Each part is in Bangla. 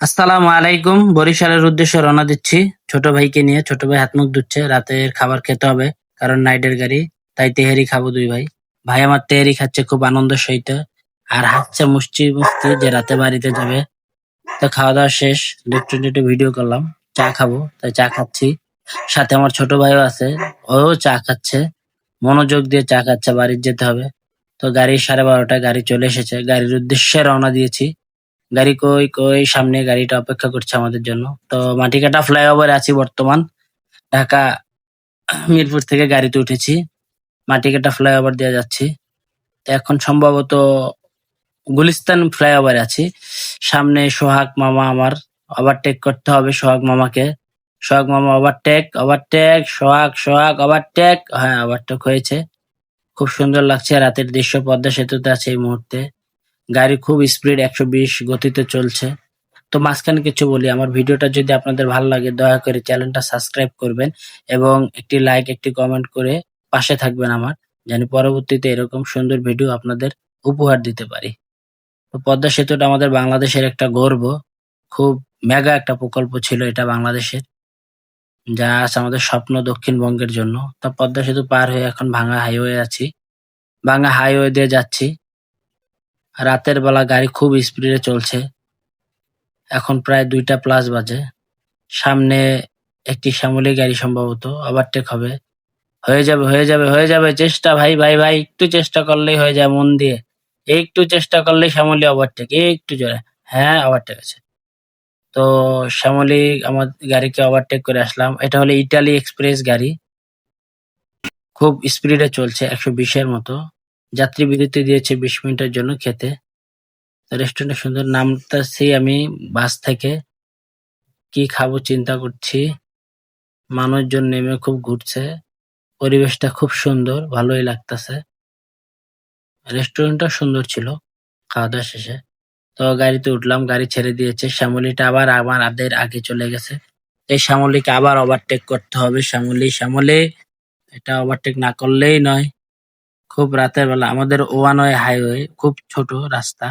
আসসালামু আলাইকুম। বরিশালের উদ্দেশ্যে রওনা দিচ্ছি ছোট ভাইকে নিয়ে। ছোট ভাই হাত মুখ ধুচ্ছে, রাতের খাবার খেতে হবে কারণ নাইটের গাড়ি। তাই তেহারি খাবো দুই ভাই। ভাই আমার তেহারি খাচ্ছে খুব আনন্দের সহিত আর হাসছে মুষ্টি মুষ্টি যে রাতে বাড়িতে যাবে। তো খাওয়া দাওয়া শেষ, একটু একটু ভিডিও করলাম। চা খাবো তাই চা খাচ্ছি। সাথে আমার ছোট ভাইও আছে, ও চা খাচ্ছে, মনোযোগ দিয়ে চা খাচ্ছে। বাড়ি যেতে হবে। তো গাড়ি 12:30টায় গাড়ি চলে এসেছে, গাড়ির উদ্দেশ্যে রওনা দিয়েছি। গাড়ি কই কই সামনে গাড়িটা অপেক্ষা করছে আমাদের জন্য। তো মাটিকাটা ফ্লাইওভারে আছি বর্তমান। ঢাকা মিরপুর থেকে গাড়িতে উঠেছি, মাটিকাটা ফ্লাইওভার দিয়ে যাচ্ছি। তো এখন সম্ভবত গুলিস্তান ফ্লাইওভারে আছি। সামনে সোহাগ মামা আমার, ওভারটেক করতে হবে সোহাগ মামাকে। সোহাগ মামা ওভারটেক ওভারটেক, সোহাগ সোহাগ ওভারটেক। হ্যাঁ, ওভারটেক হয়েছে। খুব সুন্দর লাগছে রাতের দৃশ্য, পদ্মা সেতুতে আছে এই মুহূর্তে। গাড়ি খুব স্পিড 120 গতিতে চলছে। তো মাঝখানে কিছু বলি, আমার ভিডিওটা যদি আপনাদের ভালো লাগে দয়া করে চ্যানেলটা সাবস্ক্রাইব করবেন এবং একটি লাইক একটি কমেন্ট করে পাশে থাকবেন আমার, জানি পরবর্তীতে এরকম সুন্দর ভিডিও আপনাদের উপহার দিতে পারি। তো পদ্মা সেতুটা আমাদের বাংলাদেশের একটা গর্ব। খুব মেগা একটা প্রকল্প ছিল এটা বাংলাদেশের, যা আজ আমাদের স্বপ্ন দক্ষিণবঙ্গের জন্য। তো পদ্মা সেতু পার হয়ে এখন ভাঙা হাইওয়ে আছি, ভাঙা হাইওয়ে দিয়ে যাচ্ছি। রাতের বেলা গাড়ি খুব স্পিডে চলছে। এখন প্রায় 2টা প্লাস বাজে। সামনে একটি শ্যামলী গাড়ি সম্ভবত ওভারটেক হবে। হয়ে যাবে হয়ে যাবে হয়ে যাবে, চেষ্টা ভাই ভাই ভাই, একটু চেষ্টা করলেই হয়ে যায়, মন দিয়ে একটু চেষ্টা করলেই শ্যামলী ওভারটেক, একটু জোরে। হ্যাঁ, ওভারটেক আছে। তো শ্যামলী আমার গাড়িকে ওভারটেক করে আসলাম। এটা হলো ইটালি এক্সপ্রেস গাড়ি, খুব স্পিডে চলছে 120-এর মতো। যাত্রী বিরতি দিয়েছে 20 মিনিটের জন্য খেতে। রেস্টুরেন্টে সুন্দর নামতেছি আমি বাস থেকে, কি খাবো চিন্তা করছি। মানুষজন নেমে খুব ঘুরছে, পরিবেশটা খুব সুন্দর, ভালোই লাগতেছে। রেস্টুরেন্টটা সুন্দর ছিল খাওয়া দাওয়া শেষে। তো গাড়িতে উঠলাম, গাড়ি ছেড়ে দিয়েছে। শ্যামলীটা আবার আমাদের আগে চলে গেছে। এই শ্যামলীকে আবার ওভারটেক করতে হবে। শ্যামলী শ্যামলী, এটা ওভারটেক না করলেই নয়। খুব রাতের বেলা, আমাদের ওয়ান ওয়ে হাইওয়ে, খুব ছোট রাস্তা।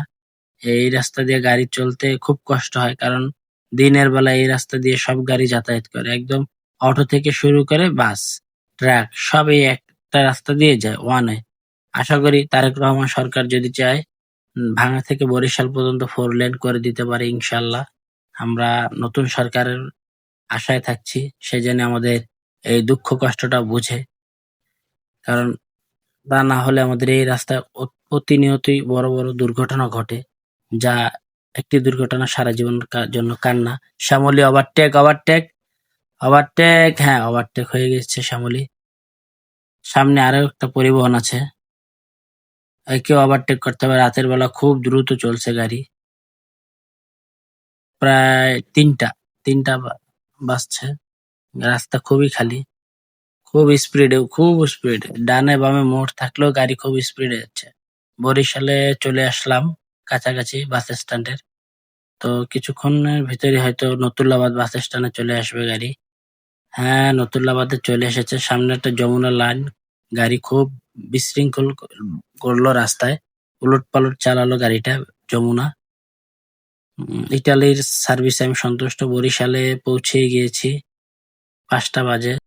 এই রাস্তা দিয়ে গাড়ি চলতে খুব কষ্ট হয় কারণ দিনের বেলা এই রাস্তা দিয়ে সব গাড়ি যাতায়াত করে। একদম অটো থেকে শুরু করে বাস, ট্রাক সব এই একটা রাস্তা দিয়ে যায়, ওয়ান ওয়ে। আশা করি তারেক রহমান সরকার যদি চায়, ভাঙা থেকে বরিশাল পর্যন্ত 4 লেন করে দিতে পারে ইনশাল্লাহ। আমরা নতুন সরকারের আশায় থাকছি, সে যেন আমাদের এই দুঃখ কষ্টটা বুঝে। কারণ তা না হলে আমাদের এই রাস্তায় প্রতিনিয়তই বড় বড় দুর্ঘটনা ঘটে, যা একটি দুর্ঘটনা সারা জীবন জন্য কান্না। শ্যামলী ওভারটেক ওভারটেক ওভারটেক, হ্যাঁ ওভারটেক হয়ে গেছে শ্যামলী। সামনে আরো একটা পরিবহন আছে, একেও ওভারটেক করতে হবে। রাতের বেলা খুব দ্রুত চলছে গাড়ি, প্রায় তিনটা বাজছে। রাস্তা খুবই খালি, খুব স্পিড, ডানে বামে মোড় থাকলেও গাড়ি খুব স্পিডে যাচ্ছে। বরিশালে চলে আসলাম কাছাকাছি বাস স্ট্যান্ডের। তো কিছুক্ষণের ভিতরে হয়তো নতুল্লাবাদ বাস স্ট্যান্ডে চলে আসবে গাড়ি। হ্যাঁ, নতুল্লাবাদে চলে এসেছে। সামনে একটা যমুনা লাইন, গাড়ি খুব বিশৃঙ্খল করলো রাস্তায়, উলট পালট চালালো গাড়িটা যমুনা। ইটালির সার্ভিসে আমি সন্তুষ্ট। বরিশালে পৌঁছে গিয়েছি 5টা বাজে।